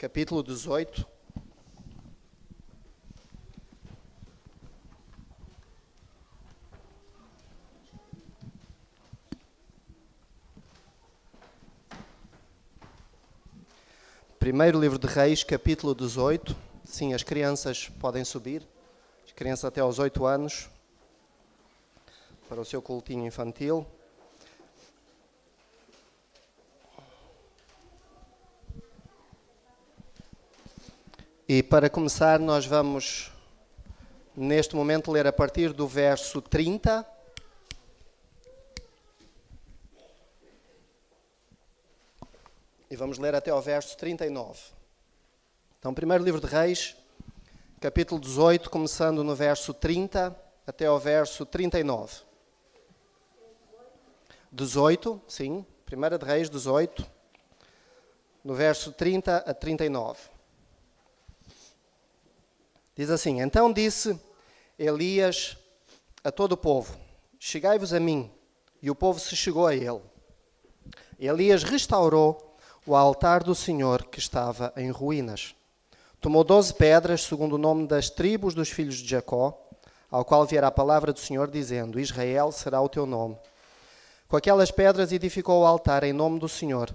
capítulo 18. Primeiro livro de Reis, capítulo 18. Sim, as crianças podem subir. As crianças até aos 8 anos. Para o seu cultinho infantil. E para começar, nós vamos, neste momento, ler a partir do verso 30. E vamos ler até ao verso 39. Então, primeiro livro de Reis, capítulo 18, começando no verso 30 até ao verso 39. 18, sim, primeira de Reis, 18, no verso 30 a 39. Diz assim: Então disse Elias a todo o povo: Chegai-vos a mim. E o povo se chegou a ele. Elias restaurou o altar do Senhor que estava em ruínas. Tomou 12 pedras, segundo o nome das tribos dos filhos de Jacó, ao qual viera a palavra do Senhor, dizendo: Israel será o teu nome. Com aquelas pedras edificou o altar em nome do Senhor.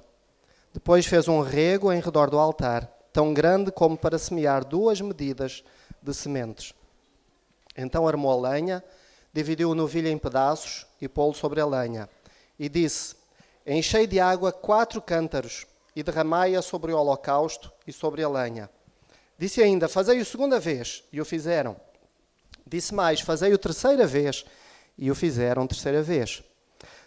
Depois fez um rego em redor do altar, tão grande como para semear 2 medidas de sementes. Então armou a lenha, dividiu o novilho em pedaços e pô-lo sobre a lenha. E disse: Enchei de água 4 cântaros e derramai-a sobre o holocausto e sobre a lenha. Disse ainda: Fazei-o segunda vez, e o fizeram. Disse mais: Fazei-o terceira vez, e o fizeram terceira vez.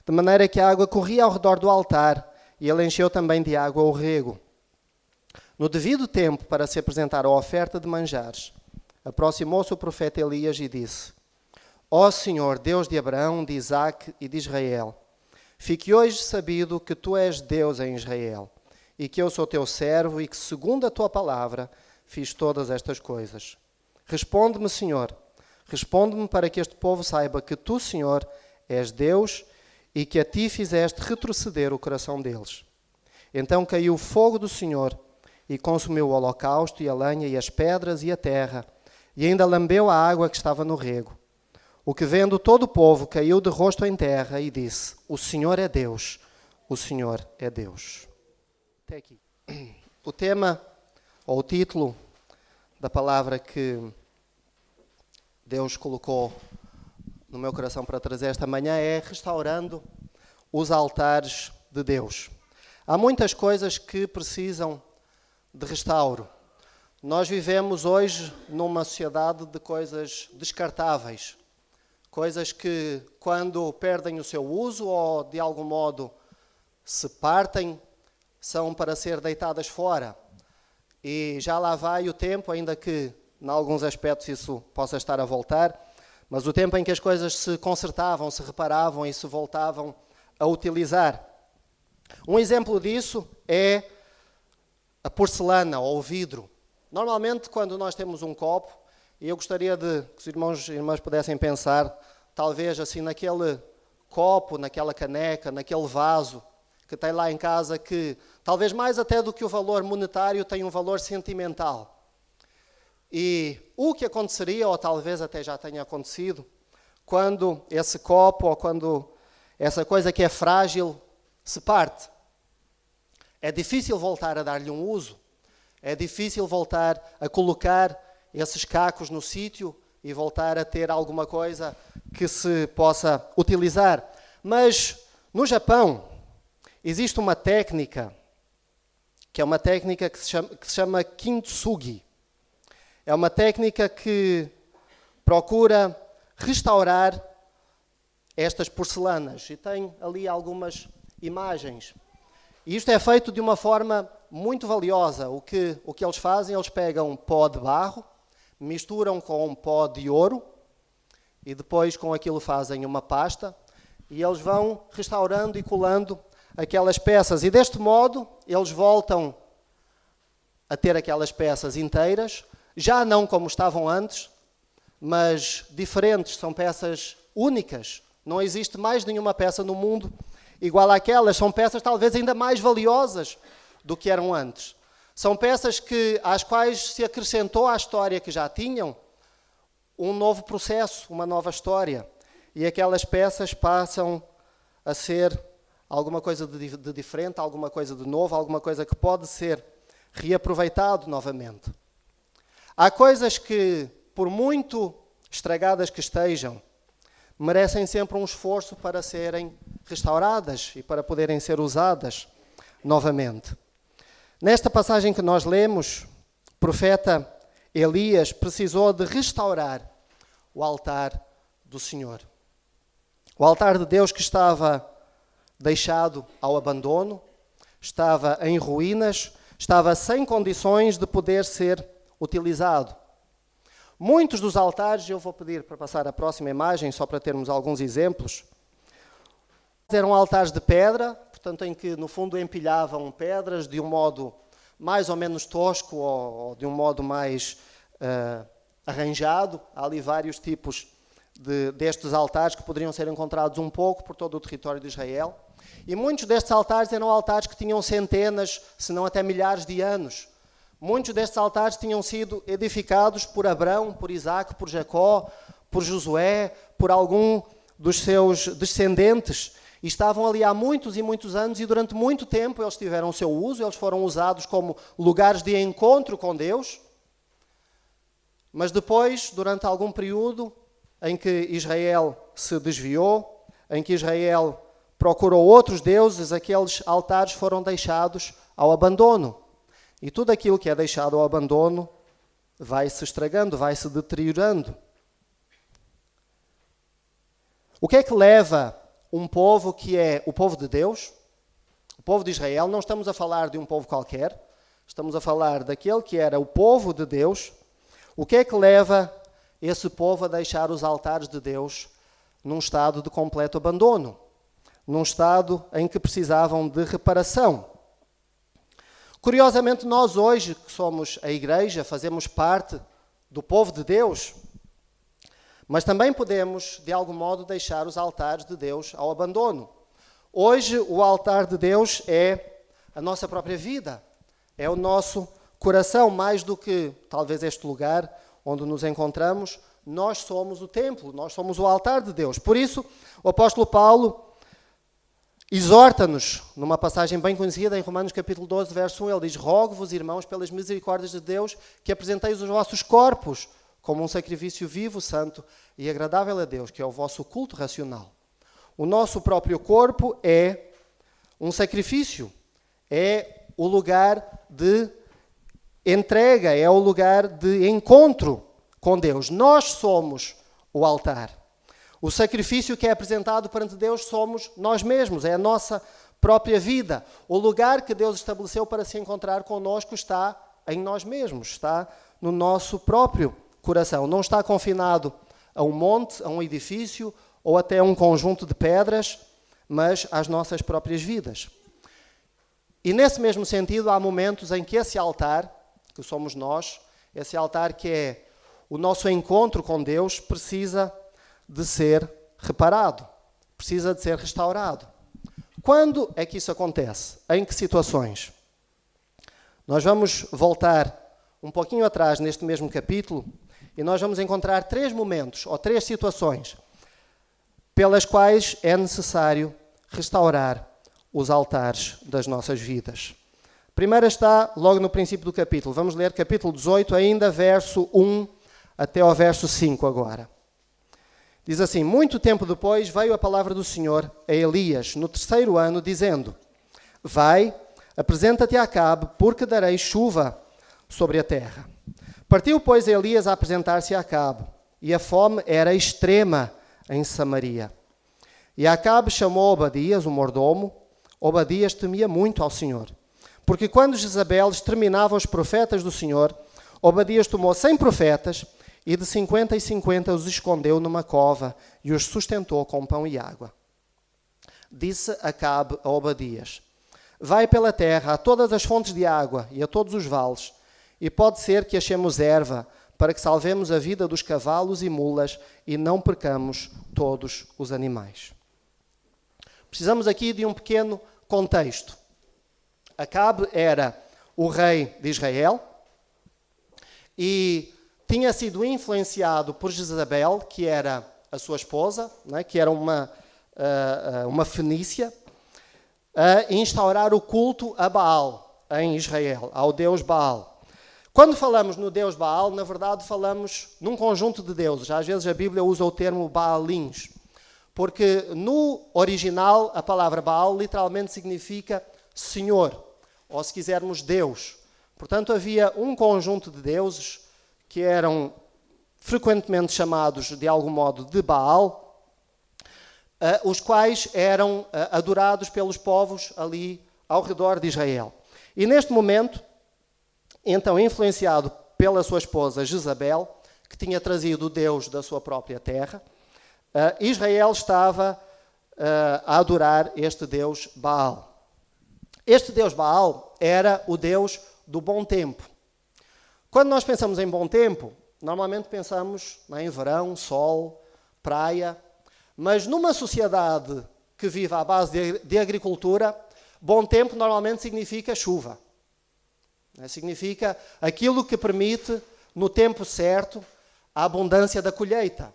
De maneira que a água corria ao redor do altar, e ele encheu também de água o rego. No devido tempo, para se apresentar a oferta de manjares, aproximou-se o profeta Elias e disse: Ó Senhor, Deus de Abraão, de Isaque e de Israel, fique hoje sabido que tu és Deus em Israel, e que eu sou teu servo, e que, segundo a tua palavra, fiz todas estas coisas. Responde-me, Senhor, responde-me para que este povo saiba que tu, Senhor, és Deus, e que a ti fizeste retroceder o coração deles. Então caiu o fogo do Senhor, e consumiu o holocausto, e a lenha, e as pedras, e a terra, e ainda lambeu a água que estava no rego. O que vendo todo o povo caiu de rosto em terra, e disse: O Senhor é Deus, o Senhor é Deus. Até aqui. O tema, ou o título da palavra que Deus colocou no meu coração para trazer esta manhã é Restaurando os Altares de Deus. Há muitas coisas que precisam de restauro. Nós vivemos hoje numa sociedade de coisas descartáveis. Coisas que, quando perdem o seu uso ou de algum modo se partem, são para ser deitadas fora. E já lá vai o tempo, ainda que em alguns aspectos isso possa estar a voltar, mas o tempo em que as coisas se consertavam, se reparavam e se voltavam a utilizar. Um exemplo disso é a porcelana ou o vidro. Normalmente, quando nós temos um copo, e eu gostaria de que os irmãos e irmãs pudessem pensar, talvez assim naquele copo, naquela caneca, naquele vaso que tem lá em casa, que talvez mais até do que o valor monetário tem um valor sentimental. E o que aconteceria, ou talvez até já tenha acontecido, quando esse copo ou quando essa coisa que é frágil se parte? É difícil voltar a dar-lhe um uso, é difícil voltar a colocar esses cacos no sítio e voltar a ter alguma coisa que se possa utilizar. Mas no Japão existe uma técnica, que é uma técnica que se chama kintsugi. É uma técnica que procura restaurar estas porcelanas. E tem ali algumas imagens. E isto é feito de uma forma muito valiosa. O que eles fazem, eles pegam pó de barro, misturam com pó de ouro, e depois com aquilo fazem uma pasta, e eles vão restaurando e colando aquelas peças. E deste modo, eles voltam a ter aquelas peças inteiras, já não como estavam antes, mas diferentes, são peças únicas. Não existe mais nenhuma peça no mundo igual àquelas. São peças talvez ainda mais valiosas do que eram antes. São peças às quais se acrescentou à história que já tinham um novo processo, uma nova história. E aquelas peças passam a ser alguma coisa de diferente, alguma coisa de novo, alguma coisa que pode ser reaproveitado novamente. Há coisas que, por muito estragadas que estejam, merecem sempre um esforço para serem restauradas e para poderem ser usadas novamente. Nesta passagem que nós lemos, o profeta Elias precisou de restaurar o altar do Senhor. O altar de Deus que estava deixado ao abandono, estava em ruínas, estava sem condições de poder ser utilizado. Muitos dos altares, eu vou pedir para passar a próxima imagem, só para termos alguns exemplos, eram altares de pedra, portanto em que no fundo empilhavam pedras de um modo mais ou menos tosco ou de um modo mais arranjado. Há ali vários tipos destes altares que poderiam ser encontrados um pouco por todo o território de Israel. E muitos destes altares eram altares que tinham centenas, se não até milhares de anos. Muitos destes altares tinham sido edificados por Abrão, por Isaac, por Jacó, por Josué, por algum dos seus descendentes. E estavam ali há muitos e muitos anos e durante muito tempo eles tiveram o seu uso, eles foram usados como lugares de encontro com Deus. Mas depois, durante algum período em que Israel se desviou, em que Israel procurou outros deuses, aqueles altares foram deixados ao abandono. E tudo aquilo que é deixado ao abandono vai se estragando, vai se deteriorando. O que é que leva um povo que é o povo de Deus, o povo de Israel? Não estamos a falar de um povo qualquer, estamos a falar daquele que era o povo de Deus. O que é que leva esse povo a deixar os altares de Deus num estado de completo abandono? Num estado em que precisavam de reparação. Curiosamente, nós hoje, que somos a igreja, fazemos parte do povo de Deus, mas também podemos, de algum modo, deixar os altares de Deus ao abandono. Hoje, o altar de Deus é a nossa própria vida, é o nosso coração, mais do que, talvez, este lugar onde nos encontramos. Nós somos o templo, nós somos o altar de Deus. Por isso, o apóstolo Paulo exorta-nos, numa passagem bem conhecida, em Romanos capítulo 12, verso 1, ele diz: rogo-vos, irmãos, pelas misericórdias de Deus, que apresenteis os vossos corpos como um sacrifício vivo, santo e agradável a Deus, que é o vosso culto racional. O nosso próprio corpo é um sacrifício, é o lugar de entrega, é o lugar de encontro com Deus. Nós somos o altar. O sacrifício que é apresentado perante Deus somos nós mesmos, é a nossa própria vida. O lugar que Deus estabeleceu para se encontrar connosco está em nós mesmos, está no nosso próprio coração. Não está confinado a um monte, a um edifício ou até a um conjunto de pedras, mas às nossas próprias vidas. E nesse mesmo sentido, há momentos em que esse altar, que somos nós, esse altar que é o nosso encontro com Deus, precisa de ser reparado, precisa de ser restaurado. Quando é que isso acontece? Em que situações? Nós vamos voltar um pouquinho atrás neste mesmo capítulo e nós vamos encontrar 3 momentos ou 3 situações pelas quais é necessário restaurar os altares das nossas vidas. A primeira está logo no princípio do capítulo. Vamos ler capítulo 18, ainda verso 1 até ao verso 5 agora. Diz assim: muito tempo depois veio a palavra do Senhor a Elias, no 3º ano, dizendo: vai, apresenta-te a Acabe, porque darei chuva sobre a terra. Partiu, pois, Elias a apresentar-se a Acabe, e a fome era extrema em Samaria. E Acabe chamou Obadias, o mordomo. Obadias temia muito ao Senhor, porque quando Jezabel exterminava os profetas do Senhor, Obadias tomou 100 profetas, e de 50 em 50 os escondeu numa cova e os sustentou com pão e água. Disse Acabe a Obadias: vai pela terra a todas as fontes de água e a todos os vales, e pode ser que achemos erva, para que salvemos a vida dos cavalos e mulas e não percamos todos os animais. Precisamos aqui de um pequeno contexto. Acabe era o rei de Israel, e tinha sido influenciado por Jezabel, que era a sua esposa, né, que era uma fenícia, a instaurar o culto a Baal em Israel, ao deus Baal. Quando falamos no deus Baal, na verdade falamos num conjunto de deuses. Às vezes a Bíblia usa o termo Baalins, porque no original a palavra Baal literalmente significa Senhor, ou se quisermos Deus. Portanto, havia um conjunto de deuses que eram frequentemente chamados de algum modo de Baal, os quais eram adorados pelos povos ali ao redor de Israel. E neste momento, então influenciado pela sua esposa Jezabel, que tinha trazido o Deus da sua própria terra, Israel estava a adorar este Deus Baal. Este Deus Baal era o Deus do bom tempo. Quando nós pensamos em bom tempo, normalmente pensamos em verão, sol, praia, mas numa sociedade que vive à base de agricultura, bom tempo normalmente significa chuva. Significa aquilo que permite, no tempo certo, a abundância da colheita.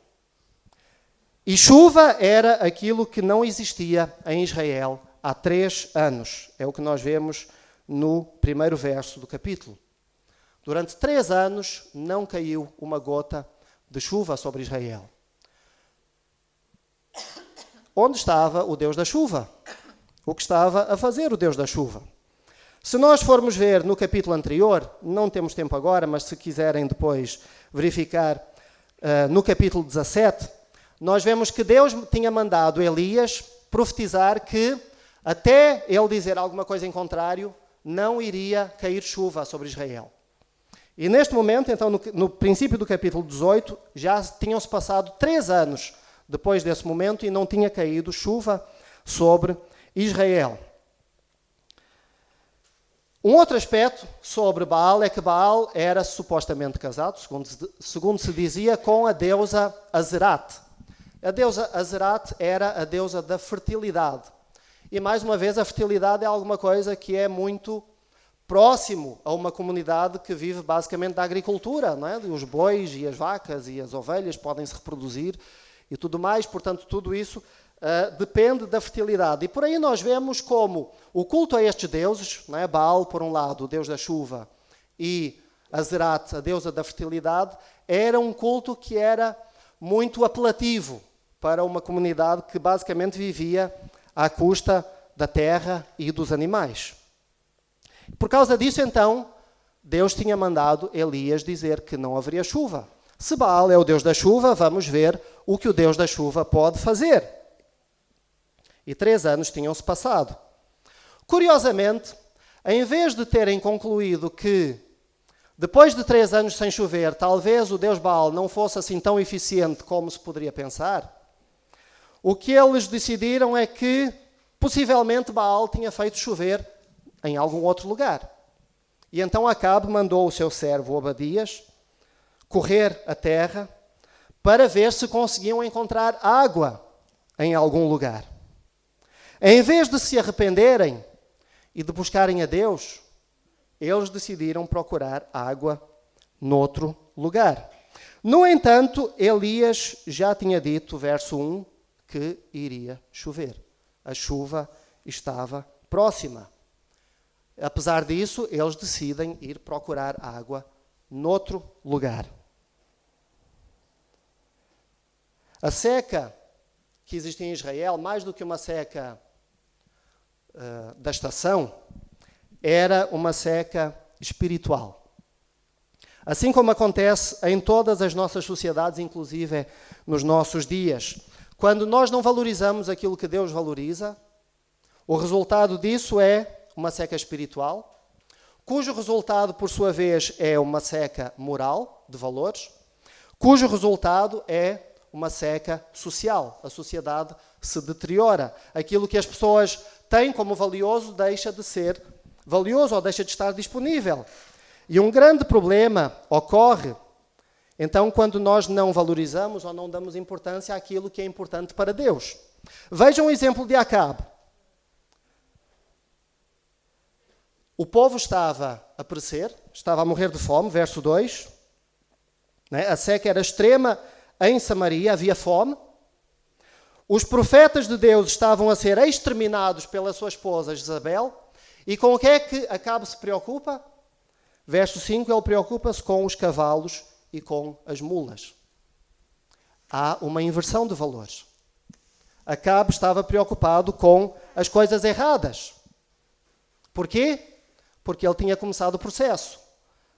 E chuva era aquilo que não existia em Israel há 3 anos. É o que nós vemos no primeiro verso do capítulo. Durante 3 anos não caiu uma gota de chuva sobre Israel. Onde estava o Deus da chuva? O que estava a fazer o Deus da chuva? Se nós formos ver no capítulo anterior, não temos tempo agora, mas se quiserem depois verificar no capítulo 17, nós vemos que Deus tinha mandado Elias profetizar que, até ele dizer alguma coisa em contrário, não iria cair chuva sobre Israel. E neste momento, então, no princípio do capítulo 18, já tinham-se passado 3 anos depois desse momento e não tinha caído chuva sobre Israel. Um outro aspecto sobre Baal é que Baal era supostamente casado, segundo se dizia, com a deusa Azerat. A deusa Azerat era a deusa da fertilidade. E mais uma vez, a fertilidade é alguma coisa que é muito próximo a uma comunidade que vive basicamente da agricultura, não é? Os bois e as vacas e as ovelhas podem se reproduzir e tudo mais, portanto, tudo isso depende da fertilidade. E por aí nós vemos como o culto a estes deuses, não é? Baal, por um lado, o deus da chuva, e Azerat, a deusa da fertilidade, era um culto que era muito apelativo para uma comunidade que basicamente vivia à custa da terra e dos animais. Por causa disso, então, Deus tinha mandado Elias dizer que não haveria chuva. Se Baal é o Deus da chuva, vamos ver o que o Deus da chuva pode fazer. E 3 anos tinham-se passado. Curiosamente, em vez de terem concluído que, depois de 3 anos sem chover, talvez o Deus Baal não fosse assim tão eficiente como se poderia pensar, o que eles decidiram é que, possivelmente, Baal tinha feito chover em algum outro lugar. E então Acabe mandou o seu servo Obadias correr a terra para ver se conseguiam encontrar água em algum lugar. Em vez de se arrependerem e de buscarem a Deus, eles decidiram procurar água noutro lugar. No entanto, Elias já tinha dito, verso 1, que iria chover. A chuva estava próxima. Apesar disso, eles decidem ir procurar água noutro lugar. A seca que existia em Israel, mais do que uma seca da estação, era uma seca espiritual. Assim como acontece em todas as nossas sociedades, inclusive nos nossos dias. Quando nós não valorizamos aquilo que Deus valoriza, o resultado disso é uma seca espiritual, cujo resultado, por sua vez, é uma seca moral, de valores, cujo resultado é uma seca social. A sociedade se deteriora. Aquilo que as pessoas têm como valioso deixa de ser valioso ou deixa de estar disponível. E um grande problema ocorre, então, quando nós não valorizamos ou não damos importância àquilo que é importante para Deus. Vejam o exemplo de Acabe. O povo estava a perecer, estava a morrer de fome, verso 2. A seca era extrema em Samaria, havia fome. Os profetas de Deus estavam a ser exterminados pela sua esposa Jezabel. E com o que é que Acabe se preocupa? Verso 5, ele preocupa-se com os cavalos e com as mulas. Há uma inversão de valores. Acabe estava preocupado com as coisas erradas. Porquê? Porque ele tinha começado o processo.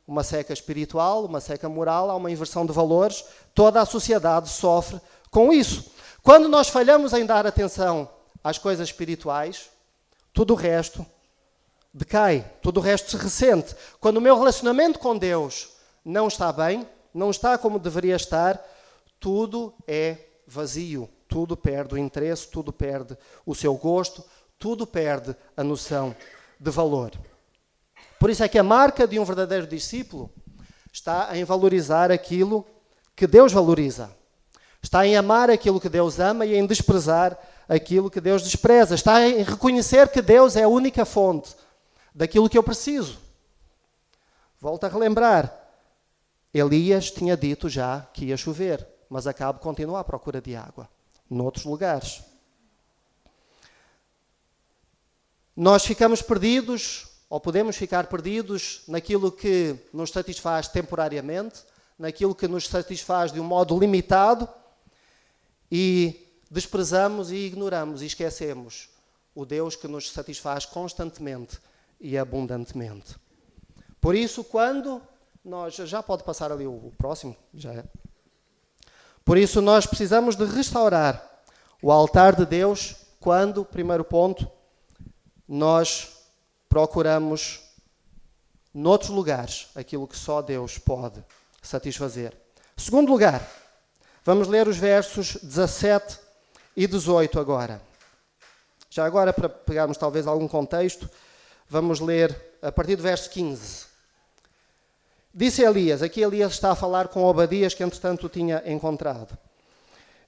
Uma seca espiritual, uma seca moral, há uma inversão de valores. Toda a sociedade sofre com isso. Quando nós falhamos em dar atenção às coisas espirituais, tudo o resto decai, tudo o resto se ressente. Quando o meu relacionamento com Deus não está bem, não está como deveria estar, tudo é vazio, tudo perde o interesse, tudo perde o seu gosto, tudo perde a noção de valor. Por isso é que a marca de um verdadeiro discípulo está em valorizar aquilo que Deus valoriza. Está em amar aquilo que Deus ama e em desprezar aquilo que Deus despreza. Está em reconhecer que Deus é a única fonte daquilo que eu preciso. Volto a relembrar. Elias tinha dito já que ia chover, mas Acabe continua à procura de água, noutros lugares. Nós ficamos perdidos, ou podemos ficar perdidos, naquilo que nos satisfaz temporariamente, naquilo que nos satisfaz de um modo limitado, e desprezamos e ignoramos e esquecemos o Deus que nos satisfaz constantemente e abundantemente. Por isso, quando nós... Já pode passar ali o próximo? Já é. Por isso, nós precisamos de restaurar o altar de Deus quando, primeiro ponto, nós procuramos noutros lugares aquilo que só Deus pode satisfazer. Segundo lugar, vamos ler os versos 17 e 18 agora. Já agora, para pegarmos talvez algum contexto, vamos ler a partir do verso 15. Disse Elias, aqui Elias está a falar com Obadias, que entretanto o tinha encontrado.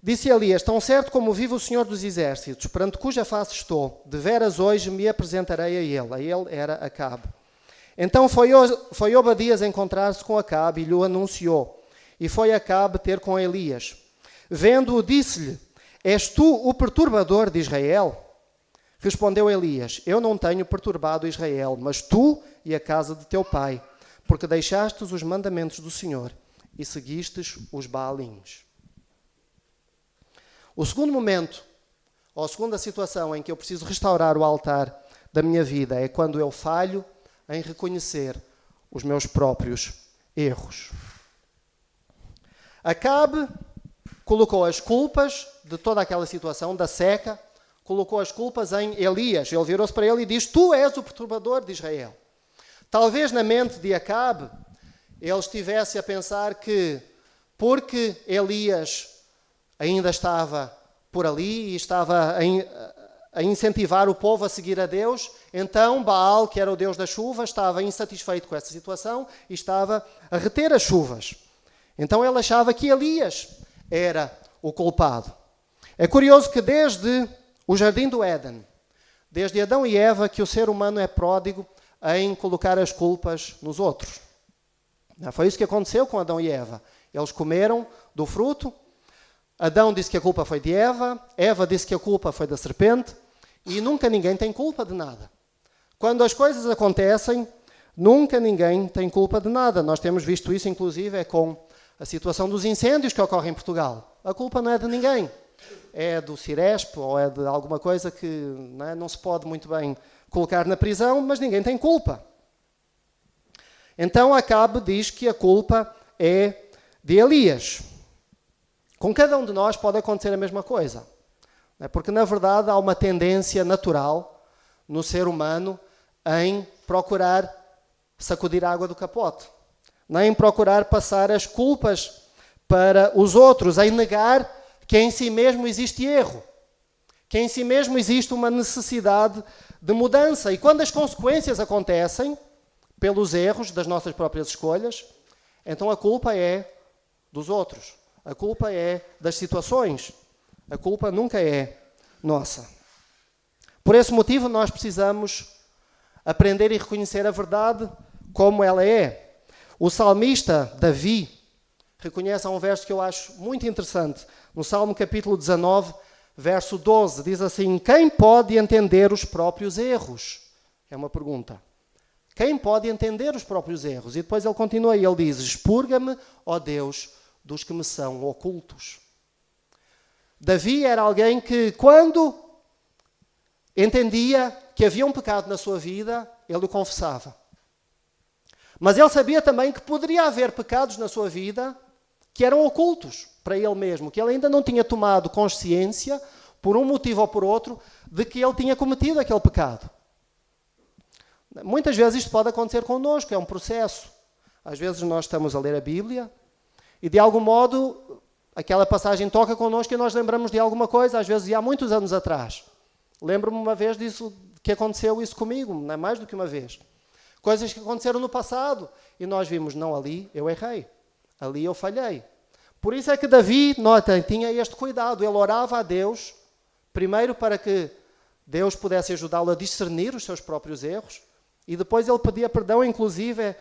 Disse Elias, tão certo como vive o Senhor dos Exércitos, perante cuja face estou, de veras hoje me apresentarei a ele. A ele era Acabe. Então foi Obadias encontrar-se com Acabe e lhe anunciou. E foi Acabe ter com Elias. Vendo-o, disse-lhe, és tu o perturbador de Israel? Respondeu Elias, eu não tenho perturbado Israel, mas tu e a casa de teu pai, porque deixastes os mandamentos do Senhor e seguistes os Baalins. O segundo momento, ou a segunda situação em que eu preciso restaurar o altar da minha vida é quando eu falho em reconhecer os meus próprios erros. Acabe colocou as culpas de toda aquela situação, da seca, colocou as culpas em Elias. Ele virou-se para ele e diz, tu és o perturbador de Israel. Talvez na mente de Acabe, ele estivesse a pensar que, porque Elias ainda estava por ali e estava a incentivar o povo a seguir a Deus, então Baal, que era o Deus da chuva, estava insatisfeito com essa situação e estava a reter as chuvas. Então ele achava que Elias era o culpado. É curioso que desde o Jardim do Éden, desde Adão e Eva, que o ser humano é pródigo em colocar as culpas nos outros. Foi isso que aconteceu com Adão e Eva. Eles comeram do fruto. Adão disse que a culpa foi de Eva. Eva disse que a culpa foi da serpente. E nunca ninguém tem culpa de nada. Quando as coisas acontecem, nunca ninguém tem culpa de nada. Nós temos visto isso, inclusive, com a situação dos incêndios que ocorrem em Portugal. A culpa não é de ninguém. É do Ciresp ou é de alguma coisa que não se pode muito bem colocar na prisão, mas ninguém tem culpa. Então Acabe diz que a culpa é de Elias. Com cada um de nós pode acontecer a mesma coisa. Porque, na verdade, há uma tendência natural no ser humano em procurar sacudir a água do capote. Em procurar passar as culpas para os outros, em negar que em si mesmo existe erro, que em si mesmo existe uma necessidade de mudança. E quando as consequências acontecem pelos erros das nossas próprias escolhas, então a culpa é dos outros. A culpa é das situações. A culpa nunca é nossa. Por esse motivo, nós precisamos aprender e reconhecer a verdade como ela é. O salmista Davi reconhece um verso que eu acho muito interessante. No Salmo capítulo 19, verso 12, diz assim: quem pode entender os próprios erros? É uma pergunta. Quem pode entender os próprios erros? E depois ele continua e ele diz: expurga-me, ó Deus, dos que me são ocultos. Davi era alguém que, quando entendia que havia um pecado na sua vida, ele o confessava. Mas ele sabia também que poderia haver pecados na sua vida que eram ocultos para ele mesmo, que ele ainda não tinha tomado consciência, por um motivo ou por outro, de que ele tinha cometido aquele pecado. Muitas vezes isto pode acontecer connosco, é um processo. Às vezes nós estamos a ler a Bíblia e, de algum modo, aquela passagem toca connosco e nós lembramos de alguma coisa, às vezes há muitos anos atrás. Lembro-me uma vez disso, que aconteceu isso comigo, não é mais do que uma vez. Coisas que aconteceram no passado e nós vimos: não, ali eu errei, ali eu falhei. Por isso é que Davi, nota, tinha este cuidado. Ele orava a Deus, primeiro para que Deus pudesse ajudá-lo a discernir os seus próprios erros, e depois ele pedia perdão, inclusive,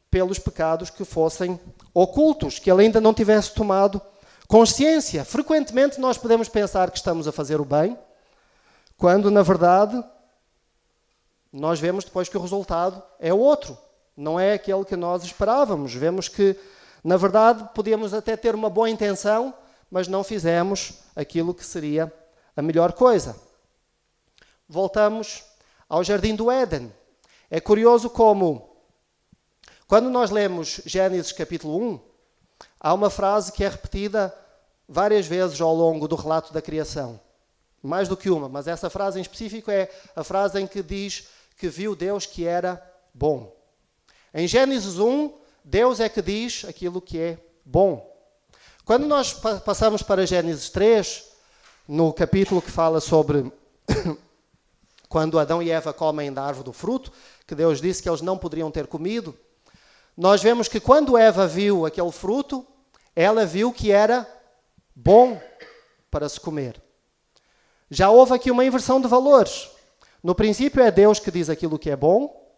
pelos pecados que fossem ocultos, que ele ainda não tivesse tomado consciência. Frequentemente nós podemos pensar que estamos a fazer o bem, quando, na verdade, nós vemos depois que o resultado é outro. Não é aquele que nós esperávamos. Vemos que, na verdade, podíamos até ter uma boa intenção, mas não fizemos aquilo que seria a melhor coisa. Voltamos ao Jardim do Éden. É curioso como, quando nós lemos Gênesis capítulo 1, há uma frase que é repetida várias vezes ao longo do relato da criação. Mais do que uma, mas essa frase em específico é a frase em que diz que viu Deus que era bom. Em Gênesis 1, Deus é que diz aquilo que é bom. Quando nós passamos para Gênesis 3, no capítulo que fala sobre quando Adão e Eva comem da árvore do fruto, que Deus disse que eles não poderiam ter comido, nós vemos que quando Eva viu aquele fruto, ela viu que era bom para se comer. Já houve aqui uma inversão de valores. No princípio é Deus que diz aquilo que é bom,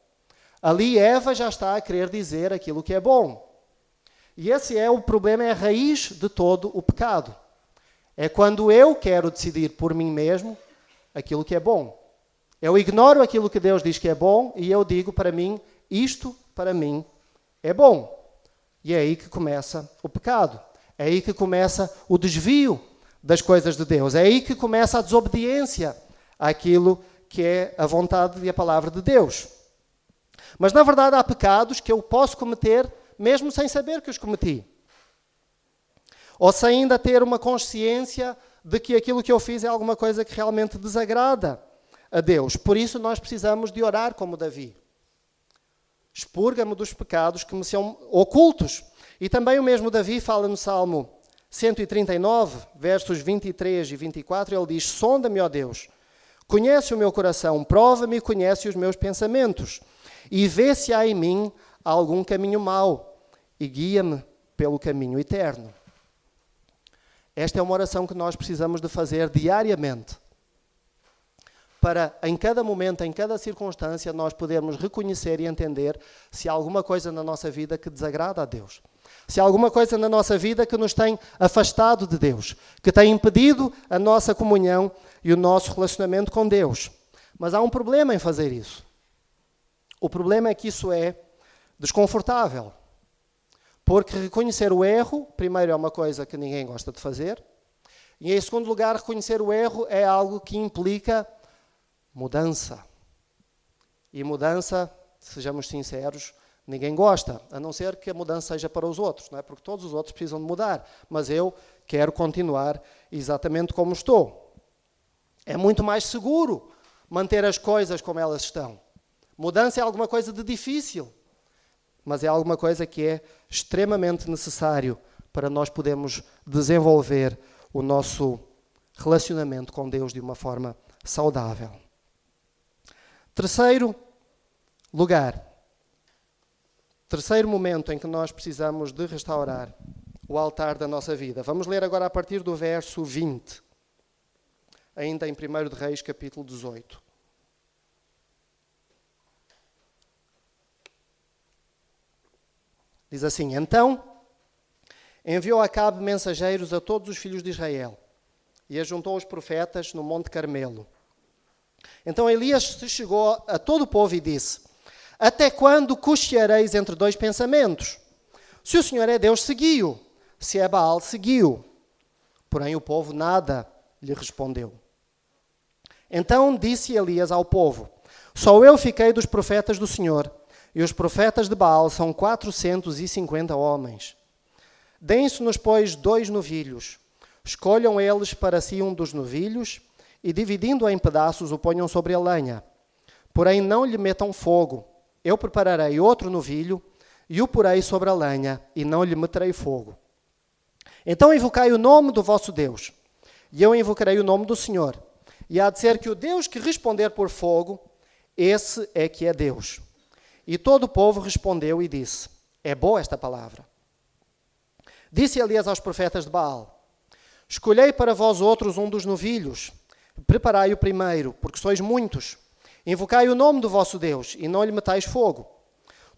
ali Eva já está a querer dizer aquilo que é bom. E esse é o problema, é a raiz de todo o pecado. É quando eu quero decidir por mim mesmo aquilo que é bom. Eu ignoro aquilo que Deus diz que é bom e eu digo para mim, isto para mim é bom. E é aí que começa o pecado. É aí que começa o desvio das coisas de Deus. É aí que começa a desobediência àquilo que é a vontade e a palavra de Deus. Mas, na verdade, há pecados que eu posso cometer mesmo sem saber que os cometi. Ou sem ainda ter uma consciência de que aquilo que eu fiz é alguma coisa que realmente desagrada a Deus. Por isso nós precisamos de orar como Davi. Expurga-me dos pecados que me são ocultos. E também o mesmo Davi fala no Salmo 139, versos 23 e 24, ele diz: sonda-me, ó Deus, conhece o meu coração, prova-me e conhece os meus pensamentos, e vê se há em mim algum caminho mau, e guia-me pelo caminho eterno. Esta é uma oração que nós precisamos de fazer diariamente, para em cada momento, em cada circunstância, nós podermos reconhecer e entender se há alguma coisa na nossa vida que desagrada a Deus. Se há alguma coisa na nossa vida que nos tem afastado de Deus, que tem impedido a nossa comunhão e o nosso relacionamento com Deus. Mas há um problema em fazer isso. O problema é que isso é desconfortável. Porque reconhecer o erro, primeiro, é uma coisa que ninguém gosta de fazer. E em segundo lugar, reconhecer o erro é algo que implica mudança. E mudança, sejamos sinceros, ninguém gosta, a não ser que a mudança seja para os outros, não é? Porque todos os outros precisam de mudar, mas eu quero continuar exatamente como estou. É muito mais seguro manter as coisas como elas estão. Mudança é alguma coisa de difícil, mas é alguma coisa que é extremamente necessário para nós podermos desenvolver o nosso relacionamento com Deus de uma forma saudável. Terceiro lugar. Terceiro momento em que nós precisamos de restaurar o altar da nossa vida. Vamos ler agora a partir do verso 20, ainda em 1 de Reis, capítulo 18. Diz assim: Então enviou Acabe mensageiros a todos os filhos de Israel e ajuntou os profetas no Monte Carmelo. Então Elias se chegou a todo o povo e disse: Até quando cocheareis entre dois pensamentos? Se o Senhor é Deus, segui-o. Se é Baal, segui-o. Porém o povo nada lhe respondeu. Então disse Elias ao povo: Só eu fiquei dos profetas do Senhor, e os profetas de Baal são 450 homens. Deem-se-nos, pois, 2 novilhos. Escolham eles para si um dos novilhos, e dividindo-o em pedaços, o ponham sobre a lenha. Porém não lhe metam fogo. Eu prepararei outro novilho, e o porei sobre a lenha, e não lhe meterei fogo. Então invocai o nome do vosso Deus, e eu invocarei o nome do Senhor. E há de ser que o Deus que responder por fogo, esse é que é Deus. E todo o povo respondeu e disse: É boa esta palavra. Disse Elias aos profetas de Baal: Escolhei para vós outros um dos novilhos, preparai o primeiro, porque sois muitos. Invocai o nome do vosso Deus, e não lhe metais fogo.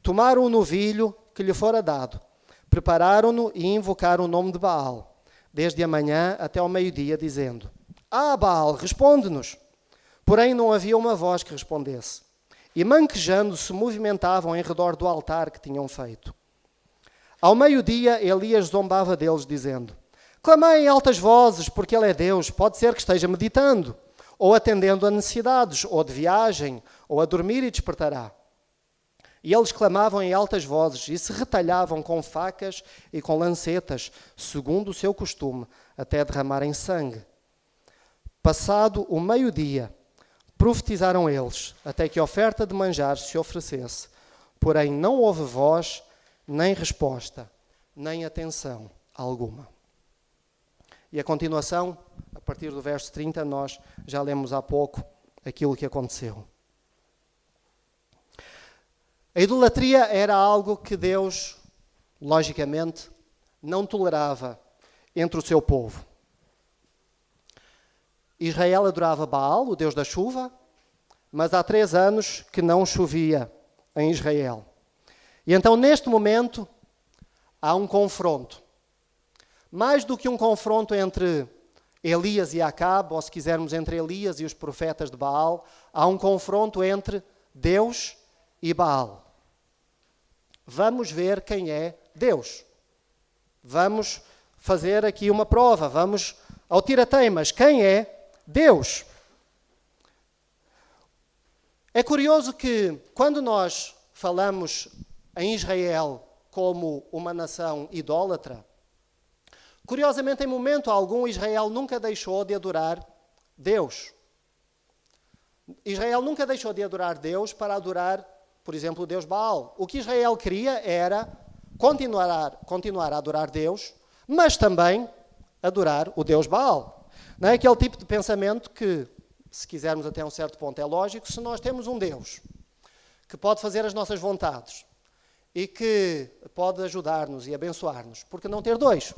Tomaram o novilho que lhe fora dado, prepararam-no e invocaram o nome de Baal, desde a manhã até ao meio-dia, dizendo: Baal, responde-nos. Porém não havia uma voz que respondesse. E manquejando se movimentavam em redor do altar que tinham feito. Ao meio-dia Elias zombava deles, dizendo: Clamai em altas vozes, porque ele é Deus. Pode ser que esteja meditando, ou atendendo a necessidades, ou de viagem, ou a dormir e despertará. E eles clamavam em altas vozes e se retalhavam com facas e com lancetas, segundo o seu costume, até derramarem sangue. Passado o meio-dia, profetizaram eles, até que a oferta de manjar se oferecesse. Porém não houve voz, nem resposta, nem atenção alguma. E a continuação, a partir do verso 30, nós já lemos há pouco aquilo que aconteceu. A idolatria era algo que Deus, logicamente, não tolerava entre o seu povo. Israel adorava Baal, o Deus da chuva, mas há 3 anos que não chovia em Israel. E então, neste momento, há um confronto. Mais do que um confronto entre Elias e Acabe, ou se quisermos, entre Elias e os profetas de Baal, há um confronto entre Deus e Baal. Vamos ver quem é Deus. Vamos fazer aqui uma prova. Vamos ao tira-teimas. Quem é Deus? É curioso que, quando nós falamos em Israel como uma nação idólatra, curiosamente, em momento algum, Israel nunca deixou de adorar Deus. Israel nunca deixou de adorar Deus para adorar, por exemplo, o Deus Baal. O que Israel queria era continuar a adorar Deus, mas também adorar o Deus Baal. Não é aquele tipo de pensamento que, se quisermos até um certo ponto, é lógico. Se nós temos um Deus que pode fazer as nossas vontades e que pode ajudar-nos e abençoar-nos, por que não ter 2?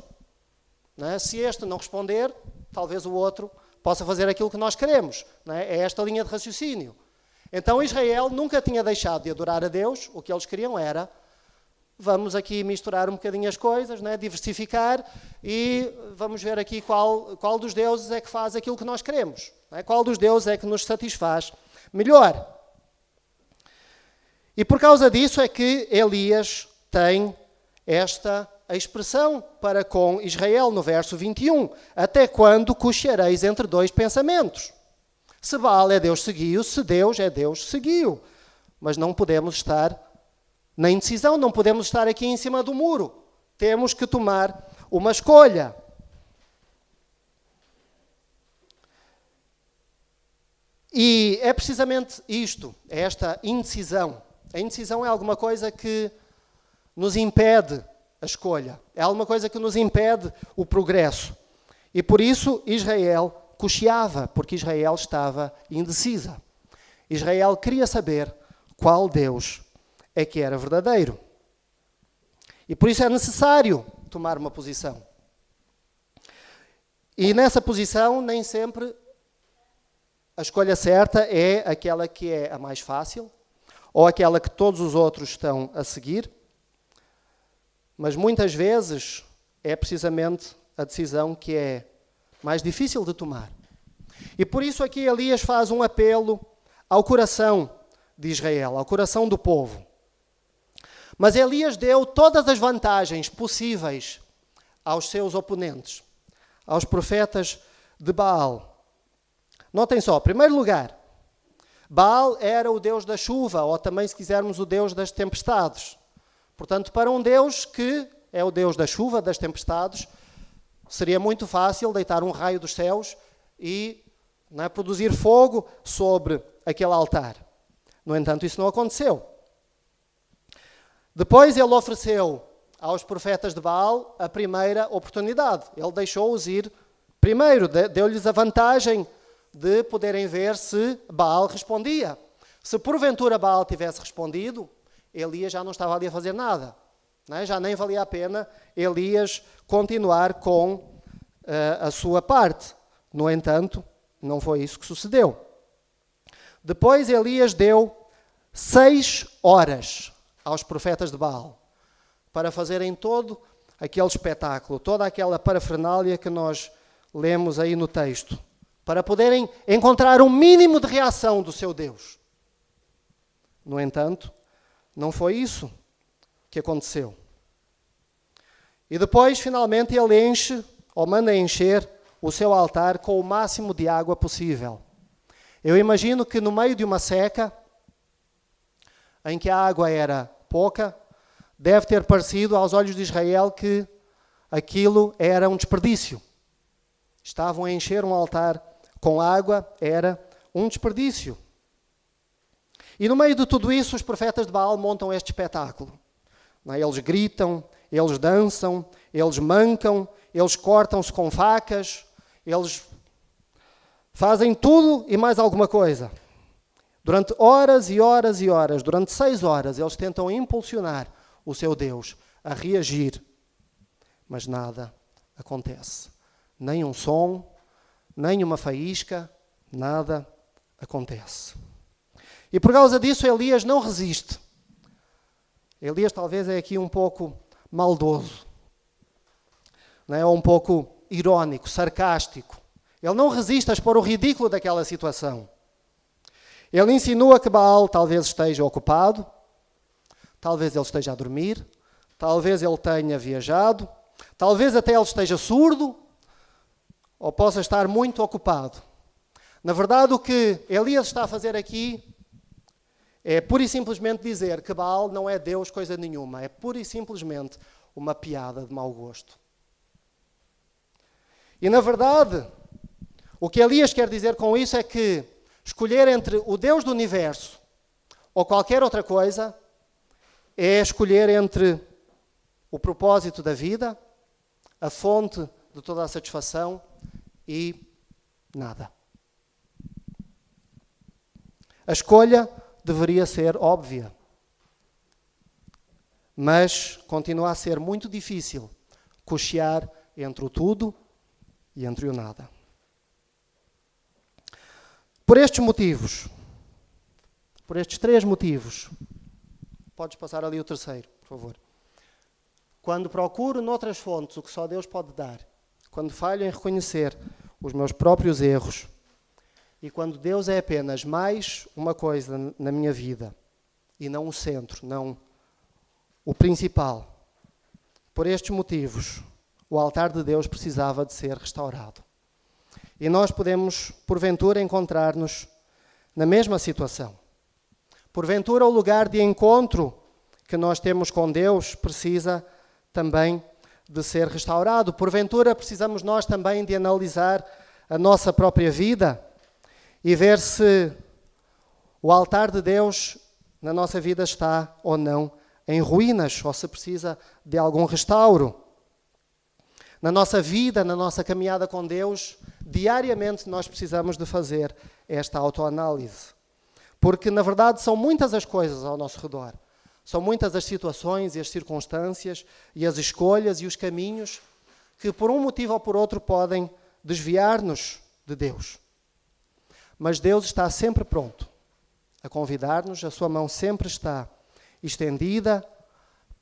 Não é? Se este não responder, talvez o outro possa fazer aquilo que nós queremos. Não é? É esta linha de raciocínio. Então Israel nunca tinha deixado de adorar a Deus. O que eles queriam era: vamos aqui misturar um bocadinho as coisas, não é? Diversificar, e vamos ver aqui qual dos deuses é que faz aquilo que nós queremos. Não é? Qual dos deuses é que nos satisfaz melhor. E por causa disso é que Elias tem esta expressão para com Israel no verso 21. Até quando cocheareis entre 2 pensamentos? Se Baal é Deus, seguiu. Se Deus é Deus, seguiu. Mas não podemos estar na indecisão, não podemos estar aqui em cima do muro. Temos que tomar uma escolha. E é precisamente isto, é esta indecisão. A indecisão é alguma coisa que nos impede a escolha. É alguma coisa que nos impede o progresso. E por isso Israel cocheava, porque Israel estava indecisa. Israel queria saber qual Deus é que era verdadeiro. E por isso é necessário tomar uma posição. E nessa posição, nem sempre a escolha certa é aquela que é a mais fácil, ou aquela que todos os outros estão a seguir. Mas muitas vezes é precisamente a decisão que é mais difícil de tomar. E por isso aqui Elias faz um apelo ao coração de Israel, ao coração do povo. Mas Elias deu todas as vantagens possíveis aos seus oponentes, aos profetas de Baal. Notem só, em primeiro lugar, Baal era o deus da chuva, ou também, se quisermos, o deus das tempestades. Portanto, para um Deus que é o Deus da chuva, das tempestades, seria muito fácil deitar um raio dos céus e produzir fogo sobre aquele altar. No entanto, isso não aconteceu. Depois ele ofereceu aos profetas de Baal a primeira oportunidade. Ele deixou-os ir primeiro, deu-lhes a vantagem de poderem ver se Baal respondia. Se porventura Baal tivesse respondido, Elias já não estava ali a fazer nada. Já nem valia a pena Elias continuar com a sua parte. No entanto, não foi isso que sucedeu. Depois Elias deu 6 horas aos profetas de Baal para fazerem todo aquele espetáculo, toda aquela parafernália que nós lemos aí no texto, para poderem encontrar um mínimo de reação do seu Deus. No entanto, não foi isso que aconteceu. E depois, finalmente, ele enche, ou manda encher, o seu altar com o máximo de água possível. Eu imagino que no meio de uma seca, em que a água era pouca, deve ter parecido aos olhos de Israel que aquilo era um desperdício. Estavam a encher um altar com água, era um desperdício. E no meio de tudo isso, os profetas de Baal montam este espetáculo. Eles gritam, eles dançam, eles mancam, eles cortam-se com facas, eles fazem tudo e mais alguma coisa. Durante horas e horas e horas, durante 6 horas, eles tentam impulsionar o seu Deus a reagir. Mas nada acontece. Nem um som, nem uma faísca, nada acontece. E por causa disso Elias não resiste. Elias talvez é aqui um pouco maldoso, ou um pouco irónico, sarcástico. Ele não resiste a expor o ridículo daquela situação. Ele insinua que Baal talvez esteja ocupado, talvez ele esteja a dormir, talvez ele tenha viajado, talvez até ele esteja surdo, ou possa estar muito ocupado. Na verdade, o que Elias está a fazer aqui é pura e simplesmente dizer que Baal não é Deus coisa nenhuma. É pura e simplesmente uma piada de mau gosto. E na verdade, o que Elias quer dizer com isso é que escolher entre o Deus do universo ou qualquer outra coisa é escolher entre o propósito da vida, a fonte de toda a satisfação e nada. A escolha deveria ser óbvia, mas continua a ser muito difícil cochear entre o tudo e entre o nada. Por estes motivos, por estes 3 motivos, podes passar ali o terceiro, por favor. Quando procuro noutras fontes o que só Deus pode dar, quando falho em reconhecer os meus próprios erros, e quando Deus é apenas mais uma coisa na minha vida, e não o centro, não o principal, por estes motivos, o altar de Deus precisava de ser restaurado. E nós podemos, porventura, encontrar-nos na mesma situação. Porventura, o lugar de encontro que nós temos com Deus precisa também de ser restaurado. Porventura, precisamos nós também de analisar a nossa própria vida e ver se o altar de Deus na nossa vida está ou não em ruínas, ou se precisa de algum restauro. Na nossa vida, na nossa caminhada com Deus, diariamente nós precisamos de fazer esta autoanálise. Porque, na verdade, são muitas as coisas ao nosso redor. São muitas as situações e as circunstâncias e as escolhas e os caminhos que, por um motivo ou por outro, podem desviar-nos de Deus. Mas Deus está sempre pronto a convidar-nos, a sua mão sempre está estendida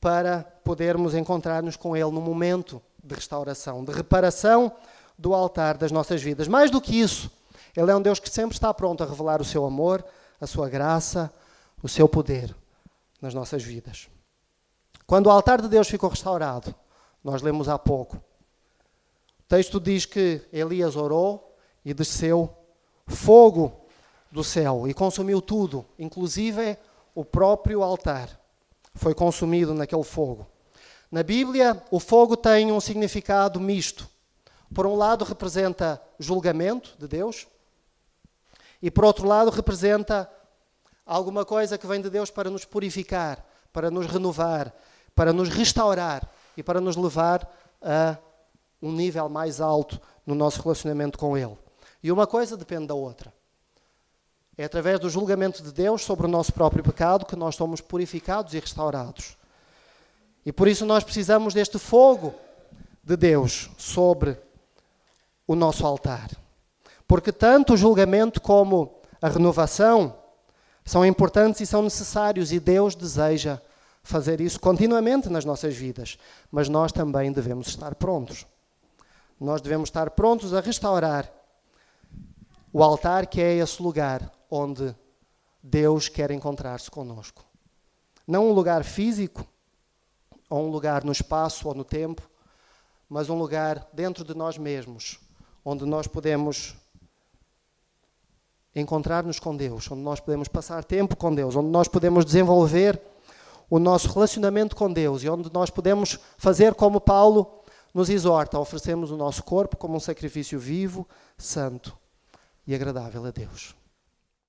para podermos encontrar-nos com Ele no momento de restauração, de reparação do altar das nossas vidas. Mais do que isso, Ele é um Deus que sempre está pronto a revelar o seu amor, a sua graça, o seu poder nas nossas vidas. Quando o altar de Deus ficou restaurado, nós lemos há pouco, o texto diz que Elias orou e desceu fogo do céu e consumiu tudo, inclusive o próprio altar foi consumido naquele fogo. Na Bíblia, o fogo tem um significado misto. Por um lado, representa julgamento de Deus e, por outro lado, representa alguma coisa que vem de Deus para nos purificar, para nos renovar, para nos restaurar e para nos levar a um nível mais alto no nosso relacionamento com Ele. E uma coisa depende da outra. É através do julgamento de Deus sobre o nosso próprio pecado que nós somos purificados e restaurados. E por isso nós precisamos deste fogo de Deus sobre o nosso altar. Porque tanto o julgamento como a renovação são importantes e são necessários, e Deus deseja fazer isso continuamente nas nossas vidas. Mas nós também devemos estar prontos. Nós devemos estar prontos a restaurar o altar, que é esse lugar onde Deus quer encontrar-se conosco. Não um lugar físico, ou um lugar no espaço ou no tempo, mas um lugar dentro de nós mesmos, onde nós podemos encontrar-nos com Deus, onde nós podemos passar tempo com Deus, onde nós podemos desenvolver o nosso relacionamento com Deus e onde nós podemos fazer como Paulo nos exorta, oferecemos o nosso corpo como um sacrifício vivo, santo e agradável a Deus.